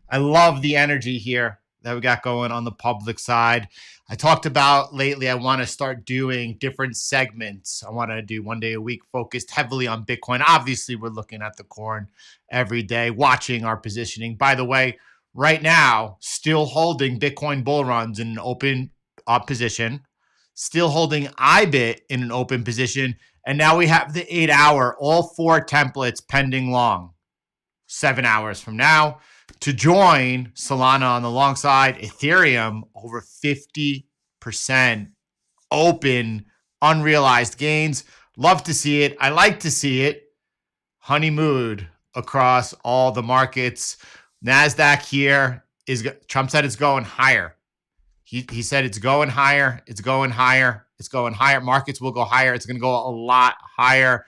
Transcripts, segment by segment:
I love the energy here that we got going on the public side. I talked about lately, I want to start doing different segments. I want to do 1 day a week focused heavily on Bitcoin. Obviously, we're looking at the corn every day, watching our positioning. By the way, right now, still holding Bitcoin bull runs in an open position, still holding IBIT in an open position. And now we have the 8 hour, all four templates pending long. 7 hours from now to join Solana on the long side, Ethereum over 50% open unrealized gains. Love to see it. I like to see it. Honeymoon across all the markets. NASDAQ here is, Trump said it's going higher. He said it's going higher. It's going higher. It's going higher. Markets will go higher. It's going to go a lot higher.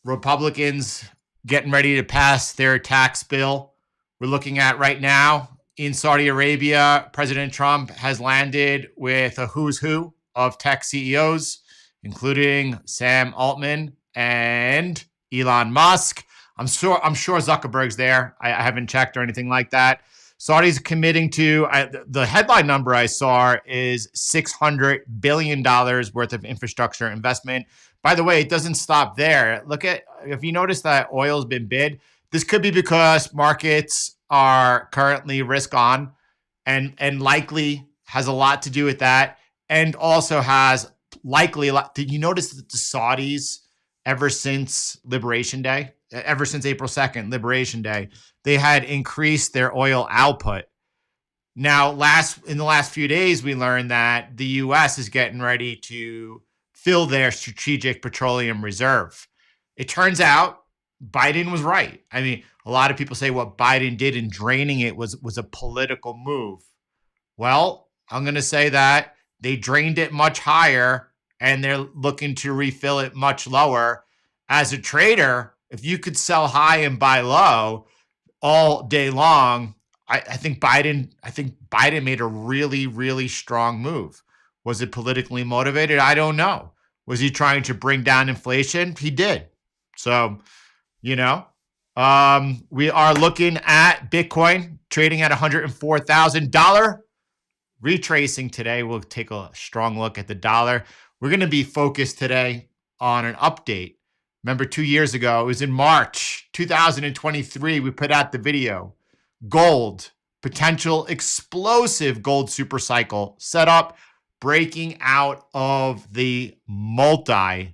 Republicans getting ready to pass their tax bill. We're looking at right now in Saudi Arabia, President Trump has landed with a who's who of tech CEOs, including Sam Altman and Elon Musk. I'm sure Zuckerberg's there. I haven't checked or anything like that. Saudi's committing to, the headline number I saw is $600 billion worth of infrastructure investment. By the way, it doesn't stop there. Look at, if you notice that oil's been bid, this could be because markets are currently risk on and likely has a lot to do with that. And also has likely a lot. Did you notice that the Saudis, ever since Liberation Day, ever since April 2nd, Liberation Day, they had increased their oil output. Now, in the last few days, we learned that the U.S. is getting ready to fill their strategic petroleum reserve. It turns out Biden was right. I mean, a lot of people say what Biden did in draining it was a political move. Well, I'm going to say that they drained it much higher and they're looking to refill it much lower. As a trader, if you could sell high and buy low all day long, I think Biden made a really, really strong move. Was it politically motivated? I don't know. Was he trying to bring down inflation? He did. So, we are looking at Bitcoin trading at $104,000. Retracing today, we'll take a strong look at the dollar. We're going to be focused today on an update. Remember 2 years ago, it was in March 2023, we put out the video. Gold, potential explosive gold super cycle set up, breaking out of the multi-year,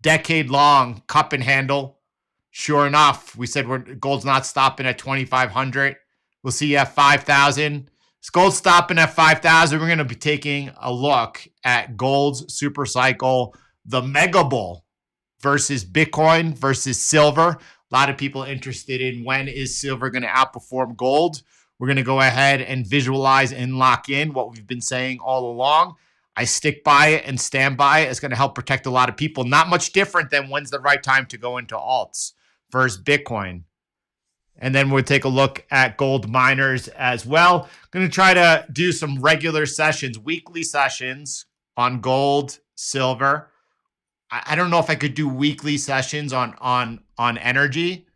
decade-long cup and handle. Sure enough, we said gold's not stopping at 2,500. We'll see you at 5,000. Is gold stopping at 5,000? We're going to be taking a look at gold's super cycle, the mega bull versus Bitcoin versus silver. A lot of people interested in when is silver going to outperform gold. We're going to go ahead and visualize and lock in what we've been saying all along. I stick by it and stand by it. It's going to help protect a lot of people. Not much different than when's the right time to go into alts versus Bitcoin. And then we'll take a look at gold miners as well. Going to try to do some regular sessions, weekly sessions on gold, silver. I don't know if I could do weekly sessions on energy,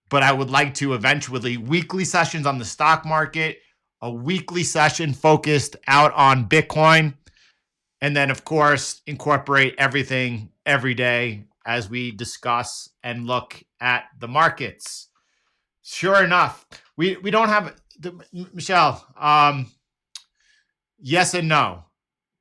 but I would like to eventually weekly sessions on the stock market, a weekly session focused out on Bitcoin, and then, of course, incorporate everything every day as we discuss and look at the markets. Sure enough, we don't have, Michelle, yes and no,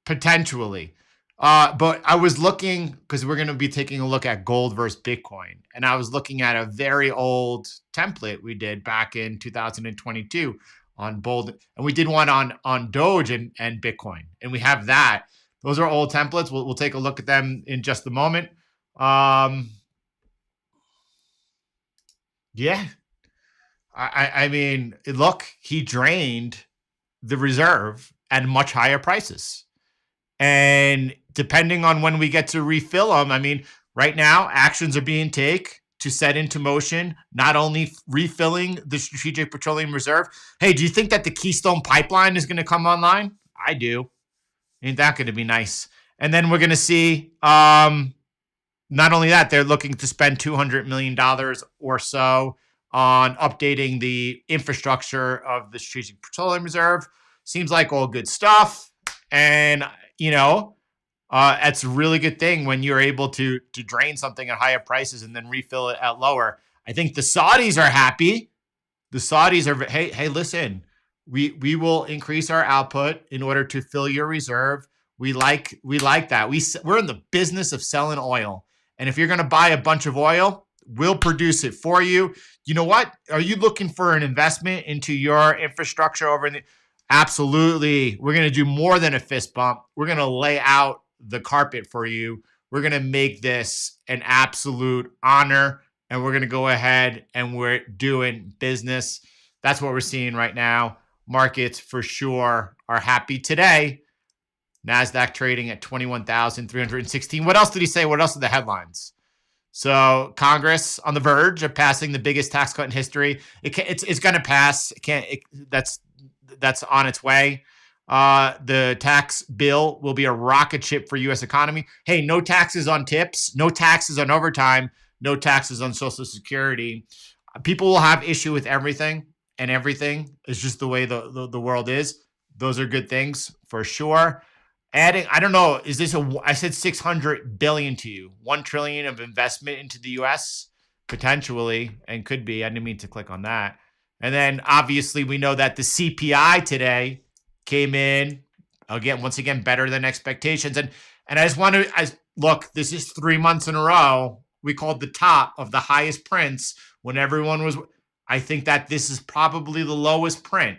potentially. But I was looking, because we're going to be taking a look at gold versus Bitcoin. And I was looking at a very old template we did back in 2022 on gold. And we did one on Doge and Bitcoin. And we have that. Those are old templates. We'll take a look at them in just a moment. Yeah. I mean, look, he drained the reserve at much higher prices. And depending on when we get to refill them, I mean, right now, actions are being taken to set into motion, not only refilling the Strategic Petroleum Reserve. Hey, do you think that the Keystone Pipeline is going to come online? I do. Ain't that going to be nice? And then we're going to see, not only that, they're looking to spend $200 million or so on updating the infrastructure of the Strategic Petroleum Reserve. Seems like all good stuff. And, it's a really good thing when you're able to drain something at higher prices and then refill it at lower. I think the Saudis are happy. The Saudis are, hey, listen, we will increase our output in order to fill your reserve. We like that. We're in the business of selling oil. And if you're going to buy a bunch of oil, we'll produce it for you. You know what? Are you looking for an investment into your infrastructure over in the... Absolutely. We're going to do more than a fist bump. We're going to lay out the carpet for you. We're going to make this an absolute honor, and we're going to go ahead and we're doing business. That's what we're seeing right now. Markets for sure are happy today. NASDAQ trading at 21,316. What else did he say? What else are the headlines? So Congress on the verge of passing the biggest tax cut in history. It's going to pass. That's on its way. The tax bill will be a rocket ship for U.S. economy. Hey, no taxes on tips, no taxes on overtime, no taxes on Social Security. People will have issue with everything, and everything is just the way the world is. Those are good things for sure. Adding, I don't know, is this I said 600 billion to you, 1 trillion of investment into the U.S. potentially, and could be. I didn't mean to click on that. And then obviously we know that the CPI today came in once again better than expectations. And I just want to look, this is 3 months in a row. We called the top of the highest prints when everyone was. I think that this is probably the lowest print.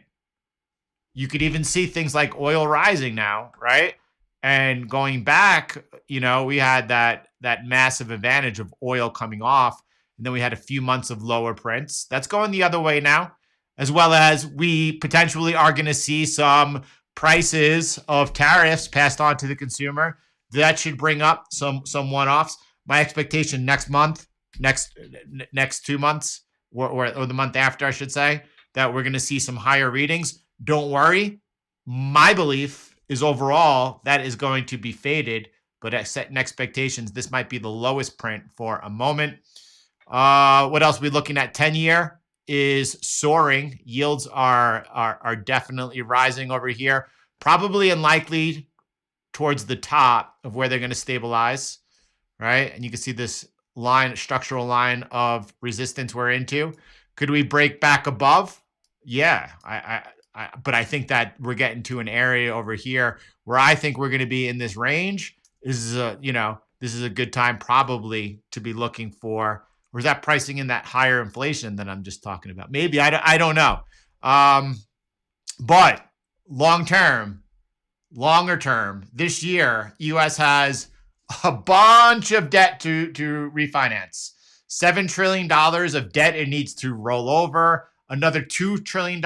You could even see things like oil rising now, right? And going back, we had that massive advantage of oil coming off. And then we had a few months of lower prints. That's going the other way now, as well as we potentially are going to see some prices of tariffs passed on to the consumer. That should bring up some one-offs. My expectation next 2 months, or the month after, I should say, that we're going to see some higher readings. Don't worry. My belief is overall that is going to be faded, but at setting expectations, this might be the lowest print for a moment. What else are we looking at? 10-year is soaring. Yields are definitely rising over here. Probably unlikely towards the top of where they're going to stabilize, right? And you can see this structural line of resistance we're into. Could we break back above? Yeah, but I think that we're getting to an area over here where I think we're going to be in this range. This is a good time probably to be looking for. Or is that pricing in that higher inflation that I'm just talking about? Maybe, I don't know. But longer term, this year, U.S. has a bunch of debt to refinance. $7 trillion of debt it needs to roll over. Another $2 trillion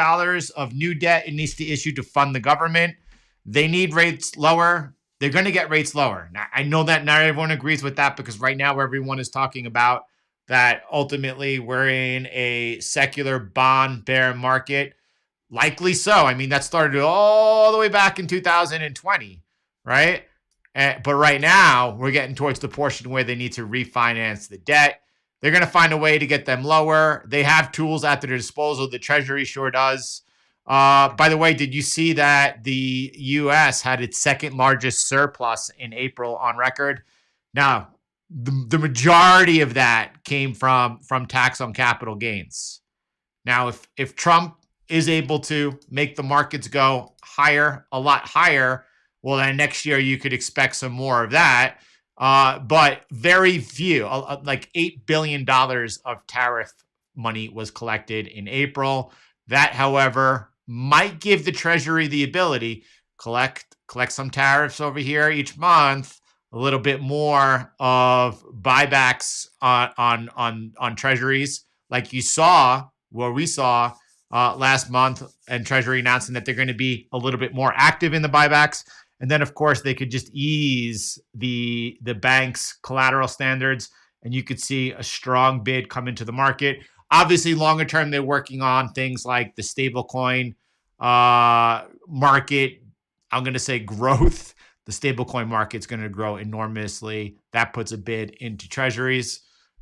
of new debt it needs to issue to fund the government. They need rates lower. They're going to get rates lower. Now, I know that not everyone agrees with that, because right now everyone is talking about that ultimately we're in a secular bond bear market. Likely so. I mean, that started all the way back in 2020, right? But right now, we're getting towards the portion where they need to refinance the debt. They're going to find a way to get them lower. They have tools at their disposal. The Treasury sure does. By the way, did you see that the U.S. had its second largest surplus in April on record? Now, the majority of that came from tax on capital gains. Now, if Trump is able to make the markets go higher, a lot higher, well, then next year you could expect some more of that. But very few, like $8 billion of tariff money was collected in April. That, however, might give the Treasury the ability collect some tariffs over here each month, a little bit more of buybacks on treasuries, like we saw last month, and Treasury announcing that they're going to be a little bit more active in the buybacks. And then, of course, they could just ease the bank's collateral standards, and you could see a strong bid come into the market. Obviously, longer term, they're working on things like the stablecoin market. I'm going to say growth. The stablecoin market's going to grow enormously. That puts a bid into treasuries.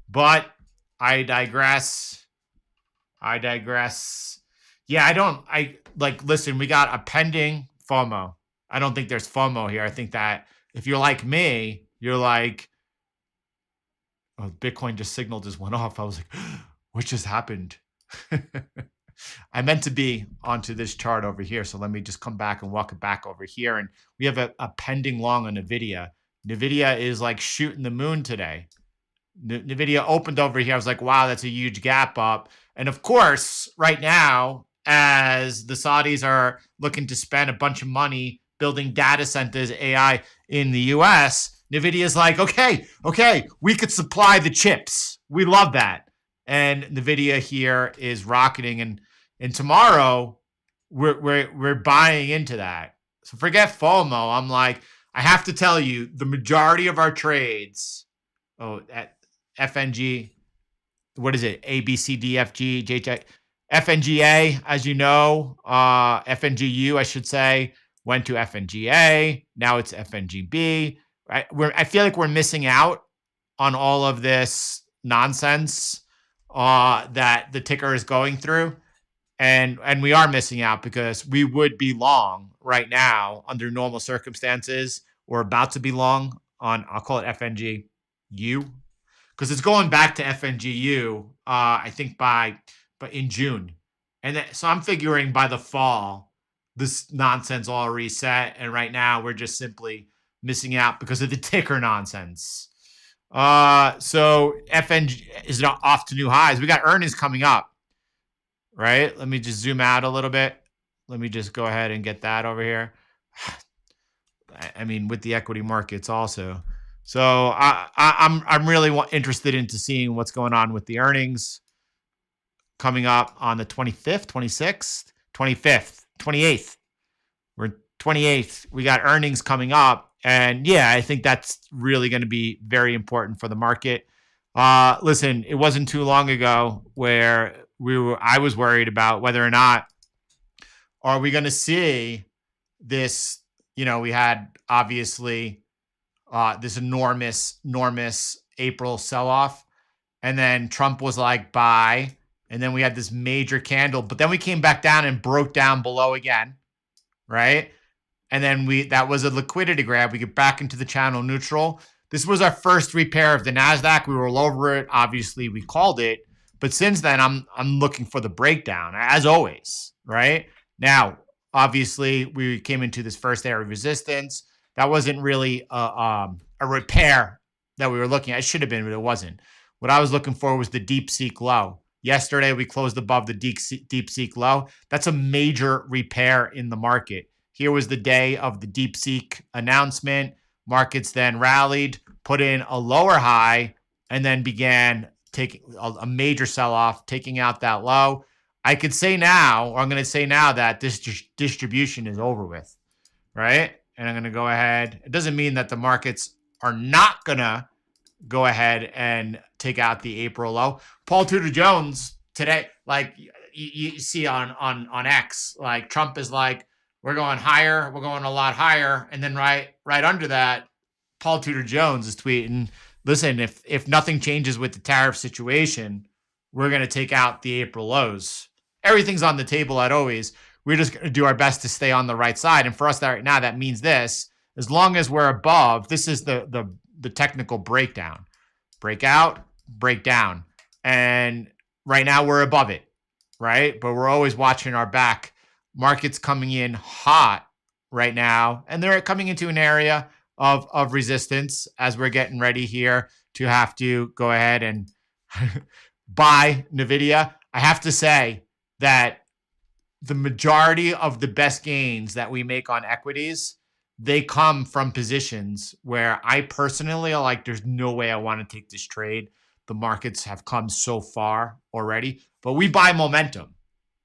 But I digress. I digress. Yeah, listen, we got a pending FOMO. I don't think there's FOMO here. I think that if you're like me, you're like, oh, Bitcoin just signal just went off. I was like, what just happened? I meant to be onto this chart over here. So let me just come back and walk it back over here. And we have a pending long on NVIDIA. NVIDIA is like shooting the moon today. NVIDIA opened over here. I was like, wow, that's a huge gap up. And of course, right now, as the Saudis are looking to spend a bunch of money building data centers, AI in the US, NVIDIA is like, okay, we could supply the chips. We love that. And NVIDIA here is rocketing. And tomorrow, we're buying into that. So forget FOMO. I'm like, I have to tell you, the majority of our trades, at FNG, what is it? A, B, C, D, F, G, J, J, FNGA, as you know, FNGU, I should say, went to FNGA. Now it's FNGB. Right? I feel like we're missing out on all of this nonsense that the ticker is going through. And we are missing out because we would be long right now under normal circumstances. We're about to be long on, I'll call it FNGU, because it's going back to FNGU, I think but in June. And so I'm figuring by the fall, this nonsense all reset. And right now we're just simply missing out because of the ticker nonsense. So FNG is off to new highs. We got earnings coming up, right? Let me just zoom out a little bit. Let me just go ahead and get that over here. I mean, with the equity markets also. So I'm really interested into seeing what's going on with the earnings coming up on the 25th, 26th, 25th, 28th. We're 28th. We got earnings coming up. And yeah, I think that's really going to be very important for the market. Listen, it wasn't too long ago where I was worried about whether or not are we going to see this, we had obviously this enormous April sell-off. And then Trump was like, buy. And then we had this major candle. But then we came back down and broke down below again, right? And then that was a liquidity grab. We get back into the channel neutral. This was our first repair of the NASDAQ. We were all over it. Obviously, we called it. But since then, I'm looking for the breakdown, as always, right? Now, obviously, we came into this first area of resistance. That wasn't really a repair that we were looking at. It should have been, but it wasn't. What I was looking for was the deep seek low. Yesterday, we closed above the deep seek low. That's a major repair in the market. Here was the day of the deep seek announcement. Markets then rallied, put in a lower high, and then began taking a major sell-off, taking out that low. I could say now, or I'm going to say now that this distribution is over with, right? And I'm going to go ahead. It doesn't mean that the markets are not going to go ahead and take out the April low. Paul Tudor Jones today, like you see on X, like Trump is like, we're going higher, we're going a lot higher. And then right under that, Paul Tudor Jones is tweeting, listen, if nothing changes with the tariff situation, we're going to take out the April lows. Everything's on the table at always. We're just going to do our best to stay on the right side. And for us right now, that means this. As long as we're above, this is the technical breakdown. Breakout, breakdown. And right now we're above it, right? But we're always watching our back. Markets coming in hot right now. And they're coming into an area of resistance as we're getting ready here to have to go ahead and buy NVIDIA. I have to say that the majority of the best gains that we make on equities, they come from positions where I personally are like, there's no way I want to take this trade. The markets have come so far already, but we buy momentum.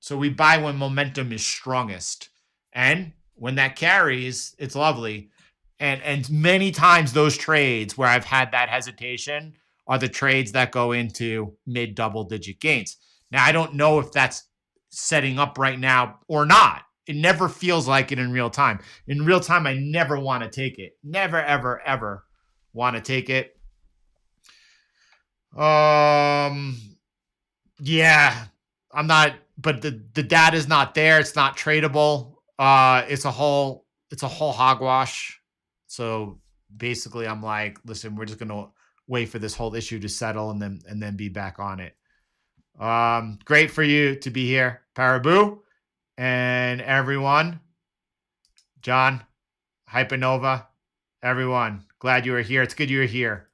So we buy when momentum is strongest. And when that carries, it's lovely. And many times those trades where I've had that hesitation are the trades that go into mid double-digit gains. Now, I don't know if that's setting up right now or not. It never feels like it in real time. In real time, I never want to take it. Never, ever, ever want to take it. Yeah. I'm not, but the data is not there. It's not tradable. It's a whole hogwash. So basically, I'm like, listen, we're just gonna wait for this whole issue to settle and then be back on it. Great for you to be here, Paraboo, and everyone. John, Hypernova, everyone. Glad you were here. It's good you were here.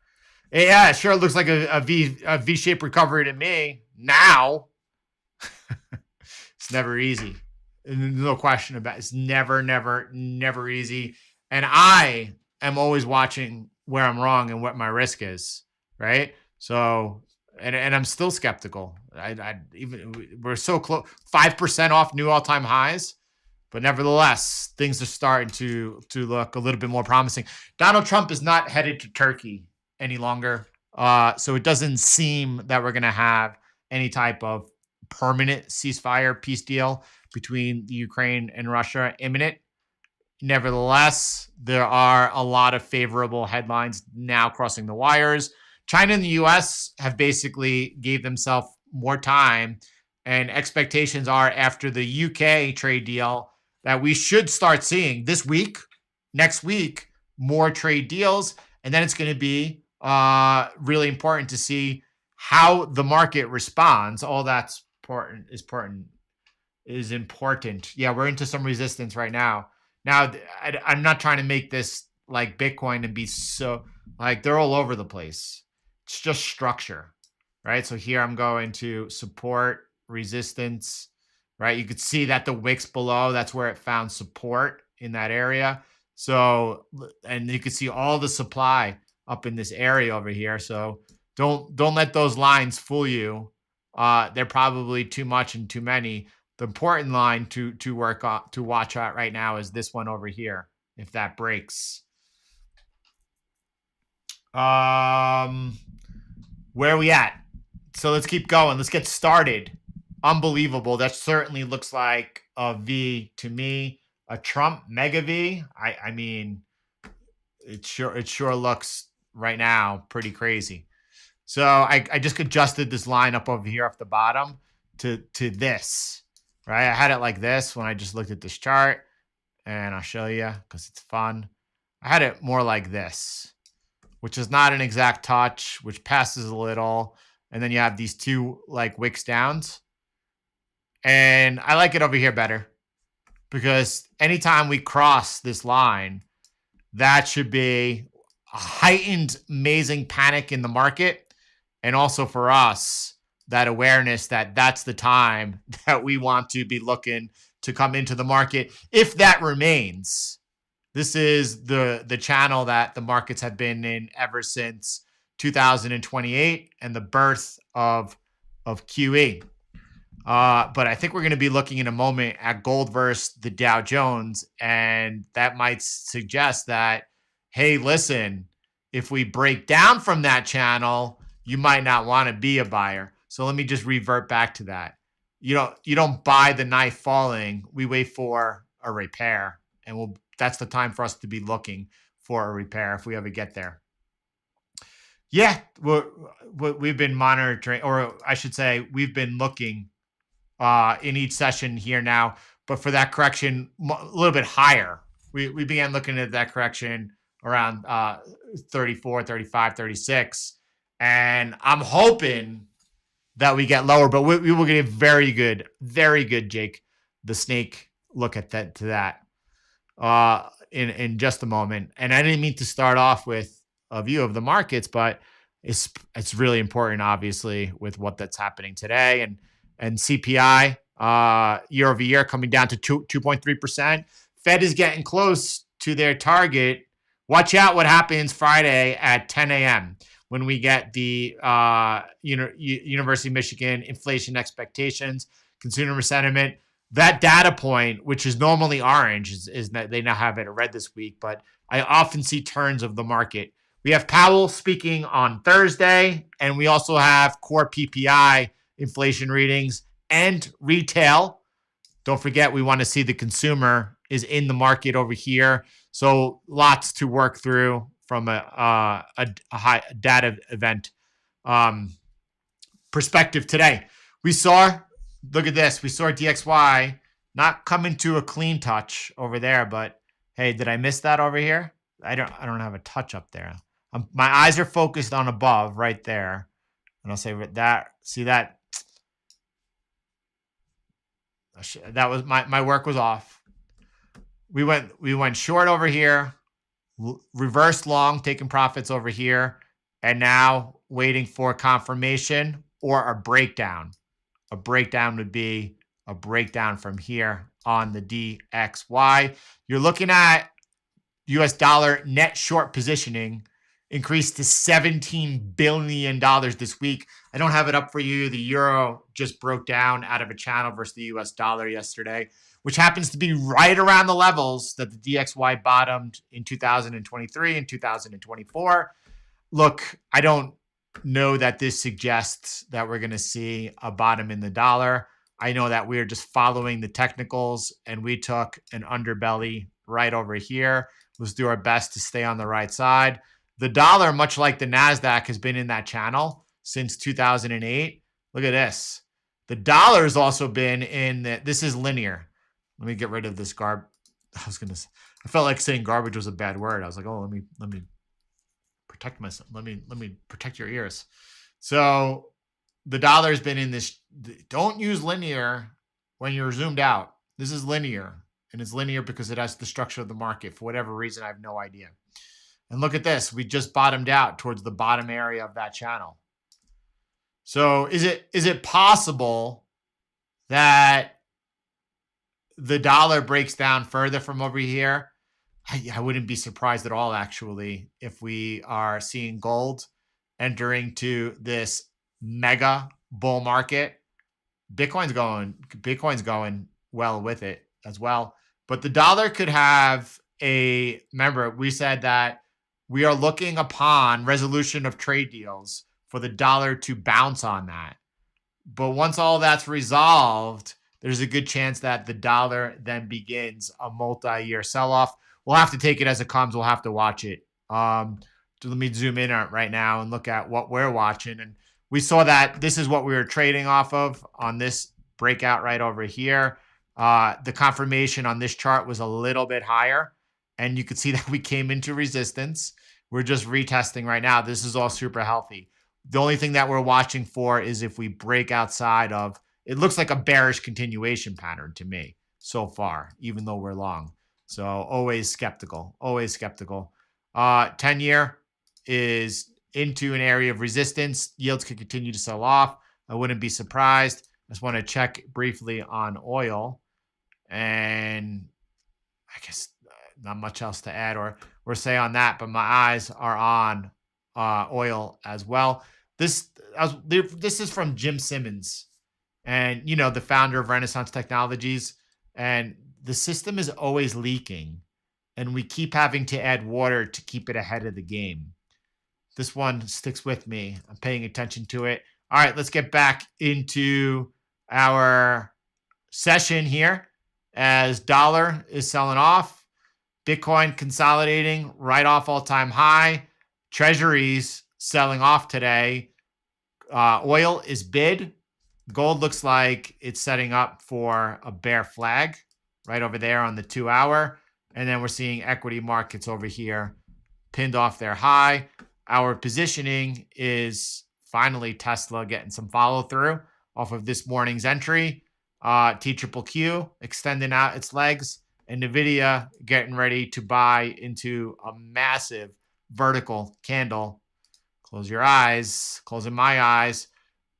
Yeah, it sure looks like a V-shaped recovery to me. Now, it's never easy. No question about it. It's never easy. And I am always watching where I'm wrong and what my risk is, right? So, and I'm still skeptical. We're so close, 5% off new all-time highs. But nevertheless, things are starting to look a little bit more promising. Donald Trump is not headed to Turkey any longer. So it doesn't seem that we're going to have any type of permanent ceasefire peace deal between the Ukraine and Russia imminent. Nevertheless, there are a lot of favorable headlines now crossing the wires. China and the US have basically gave themselves more time, and expectations are after the UK trade deal that we should start seeing this week, next week, more trade deals. And then it's going to be really important to see how the market responds. All that's important. Yeah, we're into some resistance right now. Now, I'm not trying to make this like Bitcoin and be so like they're all over the place. It's just structure, right? So here I'm going to support, resistance, right? You could see that the wicks below, that's where it found support in that area. So, and you can see all the supply up in this area over here. So don't let those lines fool you. They're probably too much and too many. The important line to work on, to watch out right now is this one over here. If that breaks, where are we at? So let's keep going. Let's get started. Unbelievable. That certainly looks like a V to me. A Trump mega V. I mean, it sure looks right now pretty crazy. So I just adjusted this line up over here off the bottom to this. Right, I had it like this when I just looked at this chart, and I'll show you because it's fun. I had it more like this, which is not an exact touch, which passes a little, and then you have these two like wicks downs. And I like it over here better because anytime we cross this line, that should be a heightened, amazing panic in the market, and also for us, that awareness that that's the time that we want to be looking to come into the market. If that remains, this is the channel that the markets have been in ever since 2028 and the birth of QE. But I think we're going to be looking in a moment at gold versus the Dow Jones, and that might suggest that, hey, listen, if we break down from that channel, you might not want to be a buyer. So let me just revert back to that. You don't buy the knife falling. We wait for a repair, and that's the time for us to be looking for a repair if we ever get there. Yeah, we've been monitoring, or I should say, we've been looking in each session here now, but for that correction, a little bit higher. We began looking at that correction around 34, 35, 36, and I'm hoping that we get lower, but we will get a very good, Jake, the snake look at that in just a moment. And I didn't mean to start off with a view of the markets, but it's really important, obviously, with what that's happening today and CPI year over year coming down to 2.3%. Fed is getting close to their target. Watch out what happens Friday at 10 a.m. when we get the University of Michigan inflation expectations, consumer sentiment. That data point, which is normally orange, is that they now have it red this week, but I often see turns of the market. We have Powell speaking on Thursday, and we also have core PPI inflation readings and retail. Don't forget, we want to see the consumer is in the market over here. So lots to work through from a high data event perspective today. We saw Look at this. We saw DXY not coming to a clean touch over there, but hey, did I miss that over here? I don't have a touch up there. My eyes are focused on above right there. And I'll say that, see that? That was my work was off. We went short over here, reverse long, taking profits over here, and now waiting for confirmation or a breakdown. A breakdown would be a breakdown from here on the DXY. You're looking at US dollar net short positioning increased to $17 billion this week. I don't have it up for you. The euro just broke down out of a channel versus the US dollar yesterday, which happens to be right around the levels that the DXY bottomed in 2023 and 2024. Look, I don't know that this suggests that we're going to see a bottom in the dollar. I know that we're just following the technicals, and we took an underbelly right over here. Let's do our best to stay on the right side. The dollar, much like the NASDAQ, has been in that channel since 2008. Look at this. The dollar has also been in this is linear. Let me get rid of this I felt like saying garbage was a bad word. I was like, oh, let me protect myself. Let me protect your ears. So the dollar has been in this. Don't use linear when you're zoomed out. This is linear, and it's linear because it has the structure of the market. For whatever reason, I have no idea. And look at this. We just bottomed out towards the bottom area of that channel. So is it possible that the dollar breaks down further from over here? I wouldn't be surprised at all, actually, if we are seeing gold entering to this mega bull market. Bitcoin's going well with it as well. But the dollar could have remember, we said that we are looking upon resolution of trade deals for the dollar to bounce on that. But once all that's resolved, there's a good chance that the dollar then begins a multi-year sell-off. We'll have to take it as it comes. We'll have to watch it. Let me zoom in right now and look at what we're watching. And we saw that this is what we were trading off of on this breakout right over here. The confirmation on this chart was a little bit higher, and you could see that we came into resistance. We're just retesting right now. This is all super healthy. The only thing that we're watching for is if we break outside of, it looks like a bearish continuation pattern to me so far, even though we're long. So always skeptical, 10-year is into an area of resistance. Yields could continue to sell off. I wouldn't be surprised. I just want to check briefly on oil, and I guess not much else to add or say on that, but my eyes are on oil as well. This is from Jim Simmons, and the founder of Renaissance Technologies, and the system is always leaking, and we keep having to add water to keep it ahead of the game. This one sticks with me. I'm paying attention to it. All right, let's get back into our session here as dollar is selling off. Bitcoin consolidating right off all-time high. Treasuries selling off today. Oil is bid. Gold looks like it's setting up for a bear flag right over there on the 2-hour. And then we're seeing equity markets over here pinned off their high. Our positioning is finally Tesla getting some follow through off of this morning's entry. TQQQ extending out its legs, and NVIDIA getting ready to buy into a massive vertical candle. Close your eyes, closing my eyes.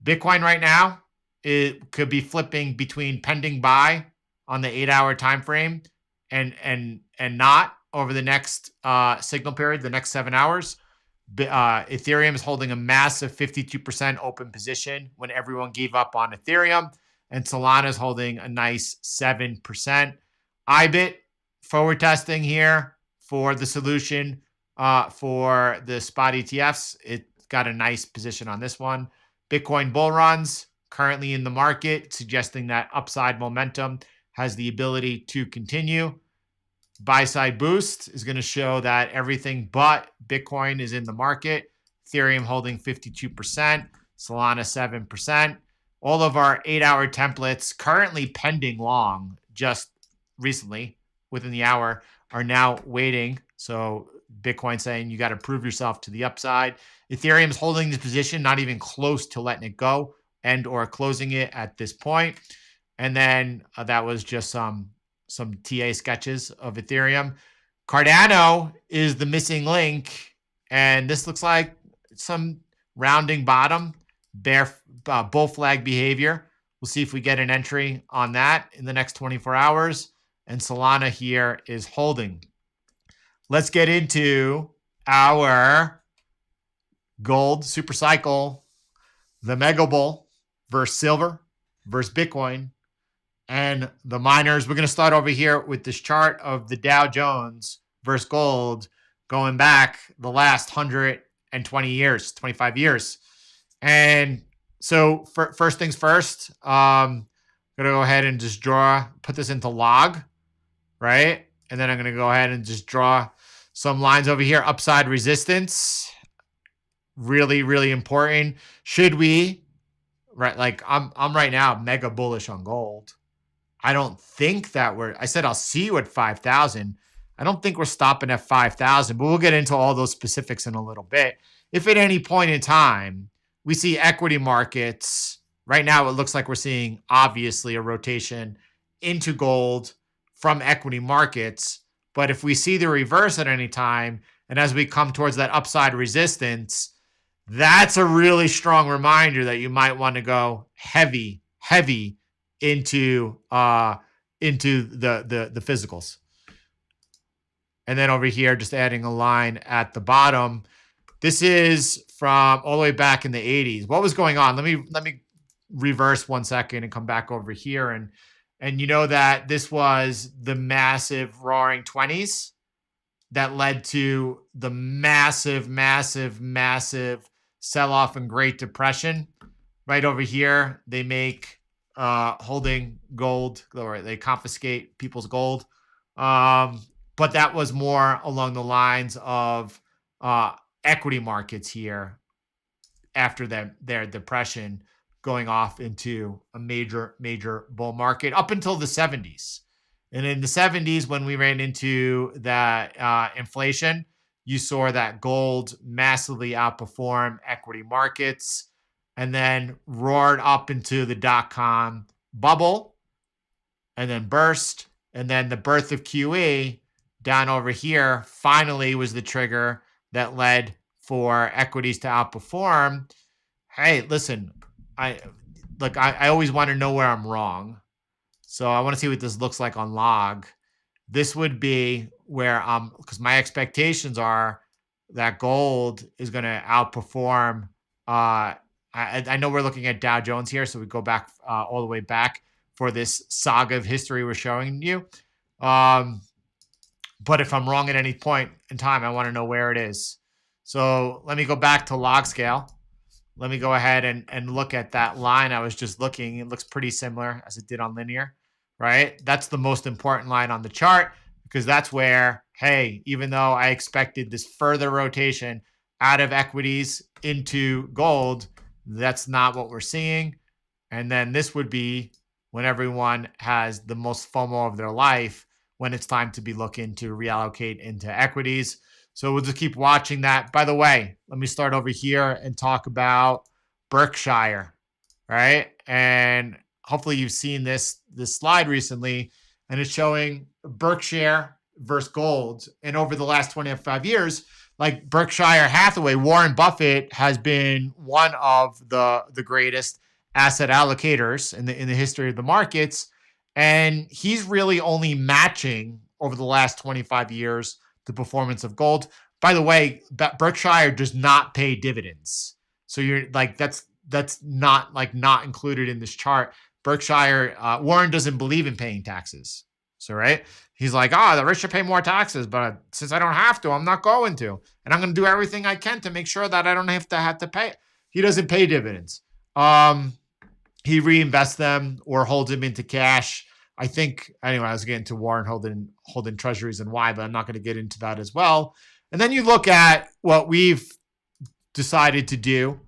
Bitcoin right now, it could be flipping between pending buy on the 8-hour time frame and not over the next signal period, the next 7 hours. Ethereum is holding a massive 52% open position when everyone gave up on Ethereum, and Solana is holding a nice 7%. IBIT forward testing here for the solution for the spot ETFs. It got a nice position on this one. Bitcoin bull runs currently in the market, suggesting that upside momentum has the ability to continue. Buy side boost is going to show that everything but Bitcoin is in the market. Ethereum holding 52%, Solana 7%. All of our 8-hour templates currently pending long just recently within the hour are now waiting. So Bitcoin saying you got to prove yourself to the upside. Ethereum's holding this position, not even close to letting it go and or closing it at this point. And then that was just some TA sketches of Ethereum. Cardano is the missing link, and this looks like some rounding bottom, bear bull flag behavior. We'll see if we get an entry on that in the next 24 hours. And Solana here is holding. Let's get into our gold super cycle, the mega bull versus silver versus Bitcoin, and the miners. We're going to start over here with this chart of the Dow Jones versus gold going back the last 120 years, 25 years. And so first things first, I'm going to go ahead and just put this into log, right? And then I'm going to go ahead and just draw some lines over here. Upside resistance, really, really important. Should we, right? Like I'm right now mega bullish on gold. I don't think that I said I'll see you at 5,000. I don't think we're stopping at 5,000, but we'll get into all those specifics in a little bit. If at any point in time we see equity markets, right now it looks like we're seeing obviously a rotation into gold from equity markets. But if we see the reverse at any time, and as we come towards that upside resistance, that's a really strong reminder that you might want to go heavy into the physicals. And then over here, just adding a line at the bottom. This is from all the way back in the 80s. What was going on? Let me reverse 1 second and come back over here. And you know that this was the massive roaring 20s that led to the massive sell-off and Great Depression. Right over here, they make holding gold, or they confiscate people's gold. But that was more along the lines of equity markets here after their depression going off into a major bull market up until the 70s. And in the 70s, when we ran into that inflation, you saw that gold massively outperform equity markets and then roared up into the dot-com bubble and then burst. And then the birth of QE down over here finally was the trigger that led for equities to outperform. Hey, listen, I always want to know where I'm wrong. So I want to see what this looks like on log. This would be where because my expectations are that gold is going to outperform. I know we're looking at Dow Jones here, so we go back all the way back for this saga of history we're showing you. But if I'm wrong at any point in time, I want to know where it is. So let me go back to log scale. Let me go ahead and look at that line I was just looking. It looks pretty similar as it did on linear, right? That's the most important line on the chart because that's where, hey, even though I expected this further rotation out of equities into gold, that's not what we're seeing. And then this would be when everyone has the most FOMO of their life, when it's time to be looking to reallocate into equities. So we'll just keep watching that. By the way, let me start over here and talk about Berkshire, right? And hopefully you've seen this slide recently, and it's showing Berkshire versus gold. And over the last 25 years, like Berkshire Hathaway, Warren Buffett has been one of the greatest asset allocators in the history of the markets. And he's really only matching over the last 25 years the performance of gold. By the way, Berkshire does not pay dividends. So you're like, that's not included in this chart. Berkshire, Warren doesn't believe in paying taxes. So, right. He's like, the rich should pay more taxes, but since I don't have to, I'm not going to. And I'm going to do everything I can to make sure that I don't have to pay. He doesn't pay dividends. He reinvests them or holds them into cash. I think, anyway, I was getting to Warren holding treasuries and why, but I'm not going to get into that as well. And then you look at what we've decided to do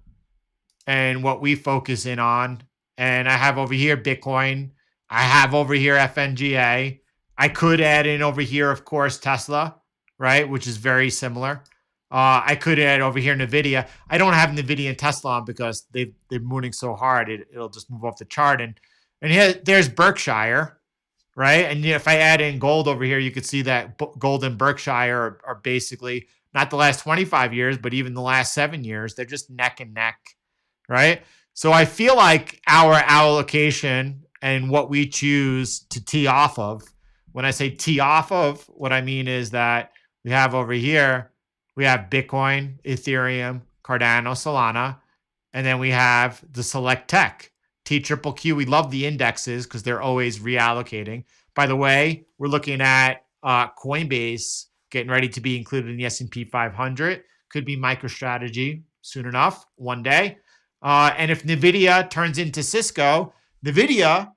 and what we focus in on. and I have over here Bitcoin. I have over here FNGA. I could add in over here, of course, Tesla, right, which is very similar. I could add over here NVIDIA. I don't have NVIDIA and Tesla on because they're moving so hard, it'll just move off the chart. And here, there's Berkshire, right? And if I add in gold over here, you could see that gold and Berkshire are basically not the last 25 years, but even the last 7 years, they're just neck and neck, right? So I feel like our allocation and what we choose to tee off of, when I say tee off of, what I mean is that we have over here, we have Bitcoin, Ethereum, Cardano, Solana, and then we have the select tech, TQQQ. We love the indexes because they're always reallocating. By the way, we're looking at Coinbase getting ready to be included in the S&P 500. Could be MicroStrategy soon enough, one day. And if NVIDIA turns into Cisco, NVIDIA,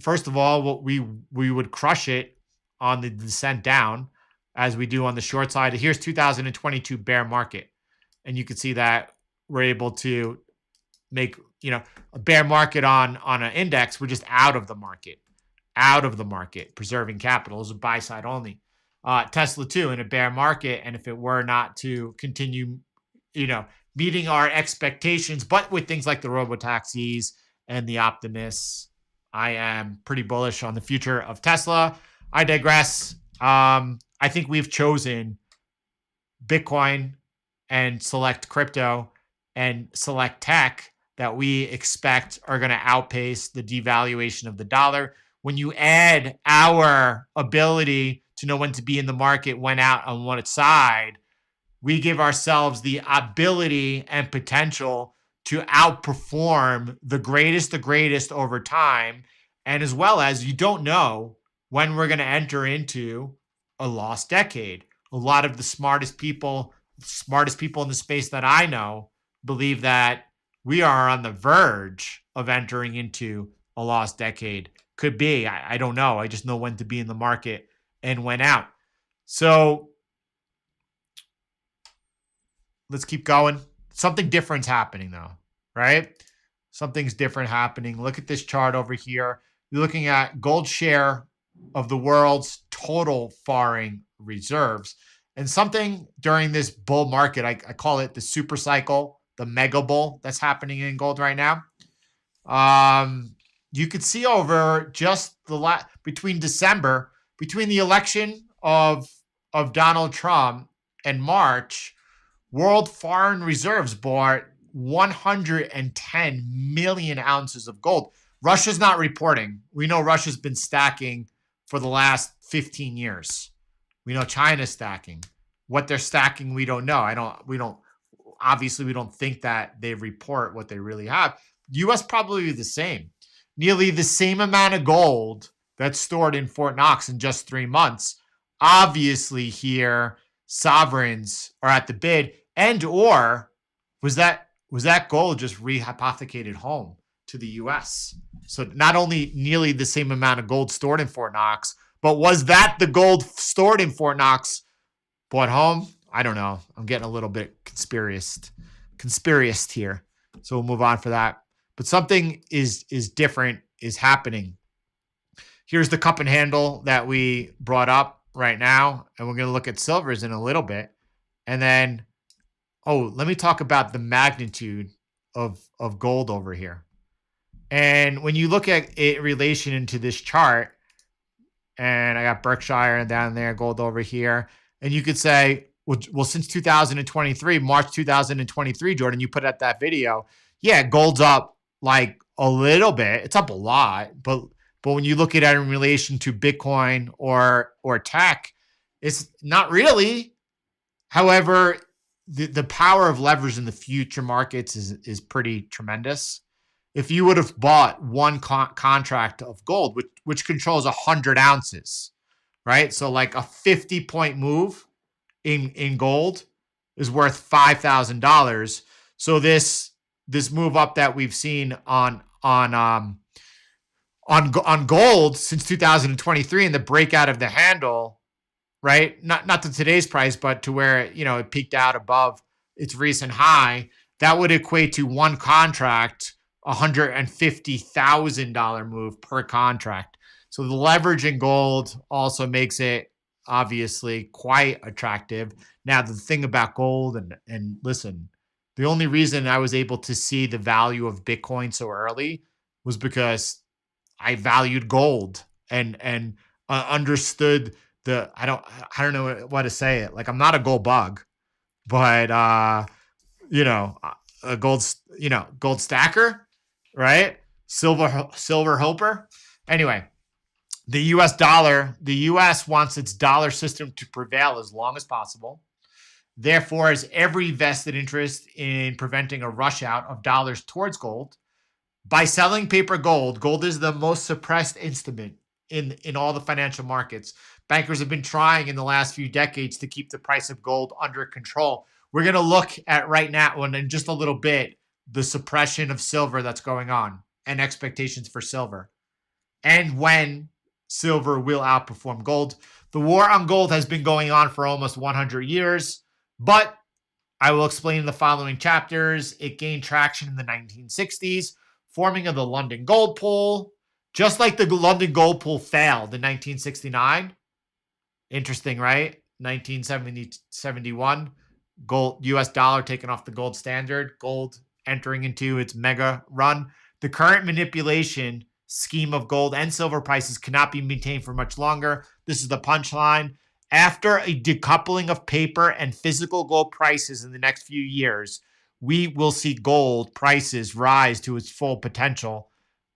first of all, we would crush it on the descent down as we do on the short side. Here's 2022 bear market. And you can see that we're able to make, a bear market on an index. We're just out of the market, preserving capital is a buy side only. Tesla too in a bear market. And if it were not to continue, meeting our expectations, but with things like the robotaxis and the optimists, I am pretty bullish on the future of Tesla. I digress. I think we've chosen Bitcoin and select crypto and select tech that we expect are going to outpace the devaluation of the dollar. When you add our ability to know when to be in the market, when out on one side, we give ourselves the ability and potential to outperform the greatest over time. And as well as you don't know when we're going to enter into a lost decade. A lot of the smartest people in the space that I know believe that we are on the verge of entering into a lost decade. Could be. I don't know. I just know when to be in the market and when out. So let's keep going. Something different's happening though, right? Something's different happening. Look at this chart over here. You're looking at gold share of the world's total foreign reserves. And something during this bull market, I call it the super cycle, the mega bull that's happening in gold right now. You could see over just between the election of Donald Trump and March, world foreign reserves bought 110 million ounces of gold. Russia's not reporting. We know Russia's been stacking for the last 15 years. We know China's stacking. What they're stacking, we don't know. We don't think that they report what they really have. US probably the same. Nearly the same amount of gold that's stored in Fort Knox in just 3 months. Obviously here, sovereigns are at the bid, and or was that gold just rehypothecated home to the US? So not only nearly the same amount of gold stored in Fort Knox, but was that the gold stored in Fort Knox bought home? I don't know. I'm getting a little bit conspiracist here. So we'll move on for that. But something is different is happening. Here's the cup and handle that we brought up right now. And we're going to look at silvers in a little bit. And then, let me talk about the magnitude of gold over here. And when you look at it in relation into this chart, and I got Berkshire down there, gold over here, and you could say, well, since 2023, March 2023, Jordan, you put out that video. Yeah, gold's up like a little bit. It's up a lot, but when you look at it in relation to Bitcoin or tech, it's not really. However, the power of leverage in the future markets is pretty tremendous. If you would have bought one contract of gold, which controls 100 ounces, right? So like a 50-point move in gold is worth $5,000. So this move up that we've seen on gold since 2023 and the breakout of the handle, right? Not to today's price, but to where it peaked out above its recent high, that would equate to one contract $150,000 move per contract. So the leverage in gold also makes it obviously quite attractive. Now, the thing about gold, and listen, the only reason I was able to see the value of Bitcoin so early was because I valued gold and understood the I don't know what to say it. Like, I'm not a gold bug, but a gold stacker, right? Silver hoper. Anyway, the US wants its dollar system to prevail as long as possible. Therefore, has every vested interest in preventing a rush out of dollars towards gold. By selling paper gold, gold is the most suppressed instrument in all the financial markets. Bankers have been trying in the last few decades to keep the price of gold under control. We're going to look at right now, and in just a little bit, the suppression of silver that's going on and expectations for silver, and when silver will outperform gold. The war on gold has been going on for almost 100 years, but I will explain in the following chapters. It gained traction in the 1960s, forming of the London Gold Pool, just like the London Gold Pool failed in 1969. Interesting, right? 1971, gold, US dollar taken off the gold standard, gold entering into its mega run. The current manipulation scheme of gold and silver prices cannot be maintained for much longer. This is the punchline. After a decoupling of paper and physical gold prices in the next few years, we will see gold prices rise to its full potential.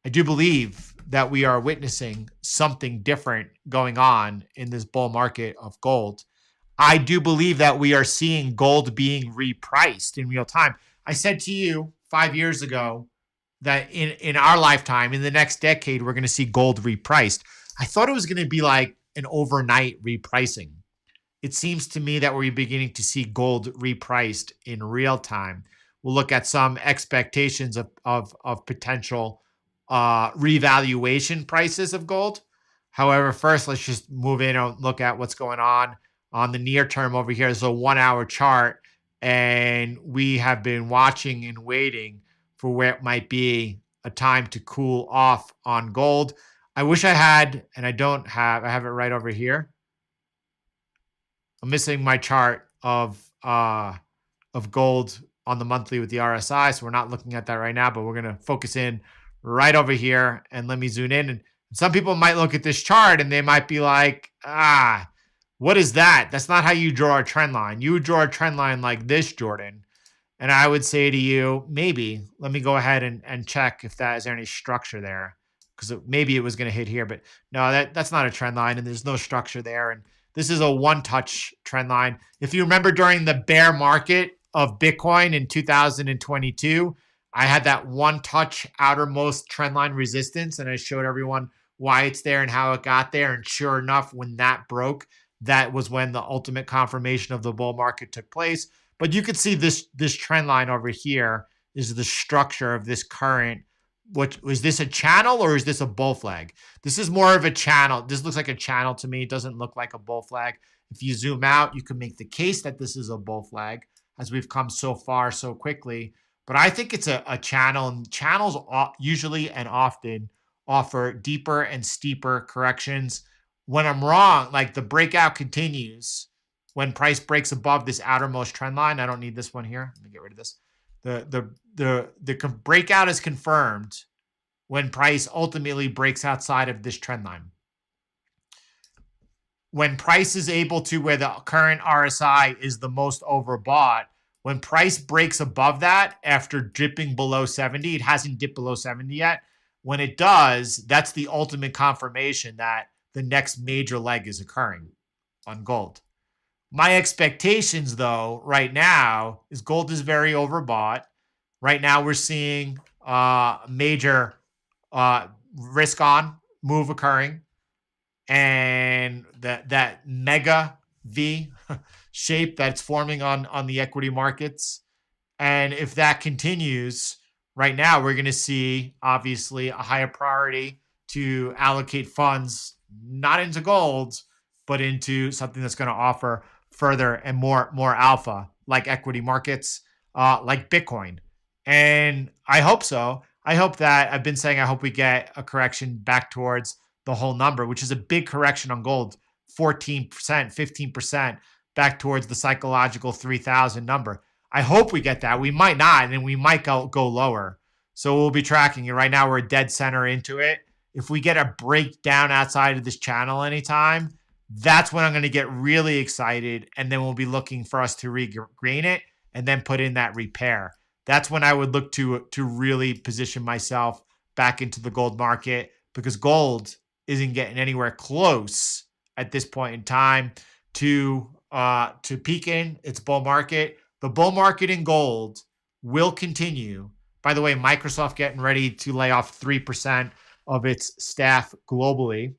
I do believe that we are witnessing something different going on in this bull market of gold. I do believe that we are seeing gold being repriced in real time. I said to you 5 years ago that in our lifetime, in the next decade, we're going to see gold repriced. I thought it was going to be like an overnight repricing. It seems to me that we're beginning to see gold repriced in real time. We'll look at some expectations of potential revaluation prices of gold. However, first, let's just move in and look at what's going on the near term over here. There's a 1 hour chart, and we have been watching and waiting for where it might be a time to cool off on gold. I wish I had, and I don't have, I have it right over here. I'm missing my chart of gold on the monthly with the RSI, so we're not looking at that right now, but we're going to focus in right over here, and let me zoom in. And some people might look at this chart and they might be like, what is that? That's not how you draw a trend line. You would draw a trend line like this, Jordan. And I would say to you, maybe, let me go ahead and check if that is there any structure there, because maybe it was going to hit here, but no, that's not a trend line, and there's no structure there. And this is a one-touch trend line. If you remember during the bear market of Bitcoin in 2022, I had that one-touch outermost trend line resistance, and I showed everyone why it's there and how it got there. And sure enough, when that broke, that was when the ultimate confirmation of the bull market took place. But you could see this trend line over here is the structure of this current. What was this, a channel or is this a bull flag? This is more of a channel. This looks like a channel to me. It doesn't look like a bull flag. If you zoom out, you can make the case that this is a bull flag as we've come so far so quickly. But I think it's a channel, and channels usually and often offer deeper and steeper corrections. When I'm wrong, like the breakout continues, when price breaks above this outermost trend line. I don't need this one here. Let me get rid of this. The breakout is confirmed when price ultimately breaks outside of this trend line. When price is able to, where the current RSI is the most overbought, when price breaks above that after dipping below 70, it hasn't dipped below 70 yet. When it does, that's the ultimate confirmation that the next major leg is occurring on gold. My expectations, though, right now is gold is very overbought. Right now, we're seeing major risk-on move occurring, and that mega V shape that's forming on the equity markets. And if that continues, right now, we're going to see, obviously, a higher priority to allocate funds, not into gold, but into something that's going to offer further and more alpha, like equity markets, like Bitcoin. And I hope so. I hope that I've been saying I hope we get a correction back towards the whole number, which is a big correction on gold, 14%, 15% back towards the psychological 3,000 number. I hope we get that. We might not, and we might go lower. So we'll be tracking it. Right now, we're dead center into it. If we get a breakdown outside of this channel anytime, that's when I'm going to get really excited. And then we'll be looking for us to regain it and then put in that repair. That's when I would look to really position myself back into the gold market, because gold isn't getting anywhere close at this point in time to peaking its bull market. The bull market in gold will continue. By the way, Microsoft getting ready to lay off 3% of its staff globally.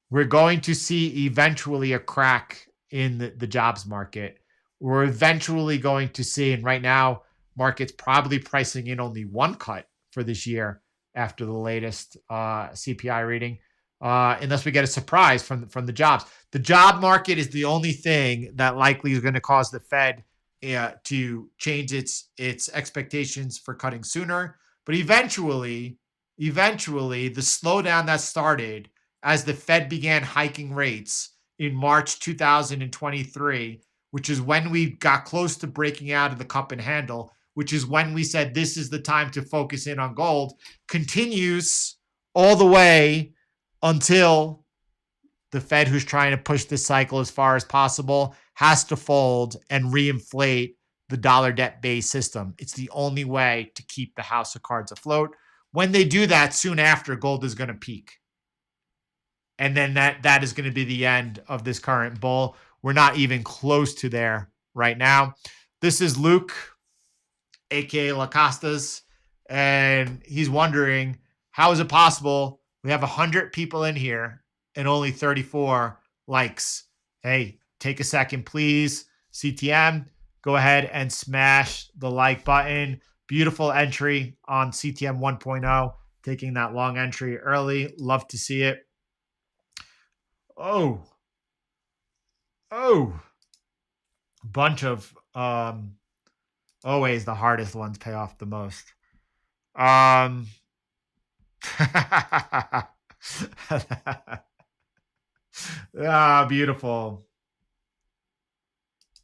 We're going to see eventually a crack in the jobs market. We're eventually going to see, and right now, market's probably pricing in only one cut for this year after the latest CPI reading, unless we get a surprise from the jobs. The job market is the only thing that likely is going to cause the Fed to change its expectations for cutting sooner. But eventually, the slowdown that started as the Fed began hiking rates in March 2023, which is when we got close to breaking out of the cup and handle, which is when we said this is the time to focus in on gold, continues all the way until the Fed, who's trying to push this cycle as far as possible, has to fold and reinflate the dollar debt-based system. It's the only way to keep the house of cards afloat. When they do that, soon after, gold is going to peak. And then that is going to be the end of this current bull. We're not even close to there right now. This is Luke, aka Lacostas, and he's wondering, how is it possible we have 100 people in here and only 34 likes? Hey, take a second, please. CTM, go ahead and smash the like button. Beautiful entry on CTM 1.0, taking that long entry early. Love to see it. Oh, bunch of always the hardest ones pay off the most. Beautiful.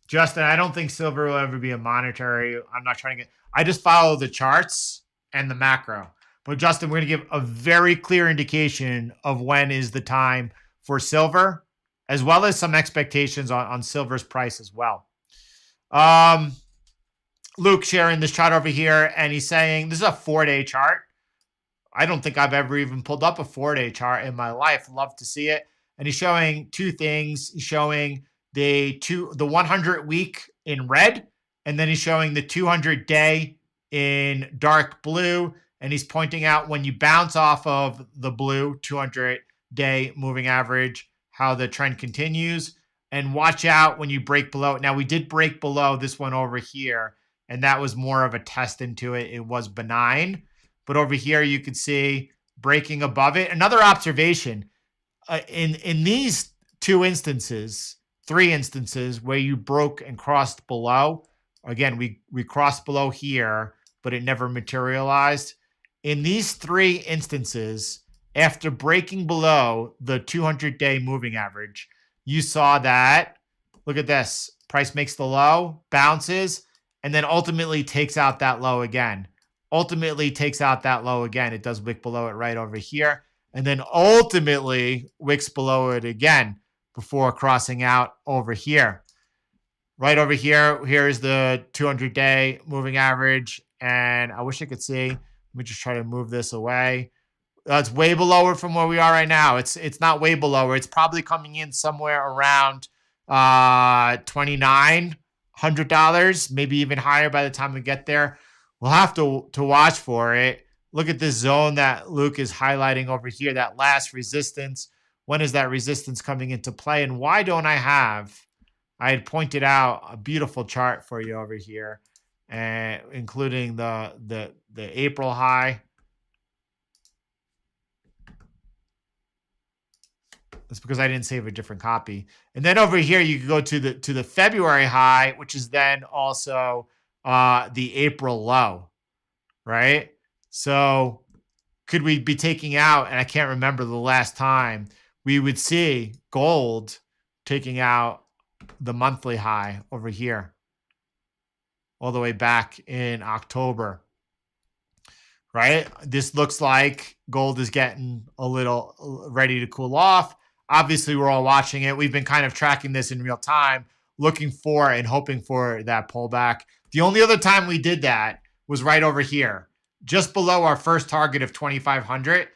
Justin, I don't think silver will ever be a monetary. I'm not trying to get, I just follow the charts and the macro. But Justin, we're going to give a very clear indication of when is the time for silver, as well as some expectations on silver's price as well. Luke sharing this chart over here, and he's saying this is a 4-day chart. I don't think I've ever even pulled up a 4-day chart in my life. Love to see it. And he's showing two things. He's showing the 100 week in red, and then he's showing the 200 day in dark blue. And he's pointing out when you bounce off of the blue 200 day moving average, how the trend continues. And watch out when you break below it. Now, we did break below this one over here, and that was more of a test into it. It was benign. But over here, you could see breaking above it. Another observation, in these three instances where you broke and crossed below, again, we crossed below here, but it never materialized. In these three instances, after breaking below the 200-day moving average, you saw that, look at this, price makes the low, bounces, and then ultimately takes out that low again. It does wick below it right over here, and then ultimately wicks below it again before crossing out over here. Right over here, here's the 200-day moving average, and I wish I could see. Let me just try to move this away. It's way below from where we are right now. It's not way below. It's probably coming in somewhere around $2,900, maybe even higher by the time we get there. We'll have to watch for it. Look at this zone that Luke is highlighting over here, that last resistance. When is that resistance coming into play? And why don't I had pointed out a beautiful chart for you over here, including the April high. That's because I didn't save a different copy. And then over here, you can go to the February high, which is then also the April low, right? So could we be taking out, and I can't remember the last time we would see gold taking out the monthly high over here all the way back in October, right? This looks like gold is getting a little ready to cool off. Obviously, we're all watching it. We've been kind of tracking this in real time, looking for and hoping for that pullback. The only other time we did that was right over here, just below our first target of 2,500.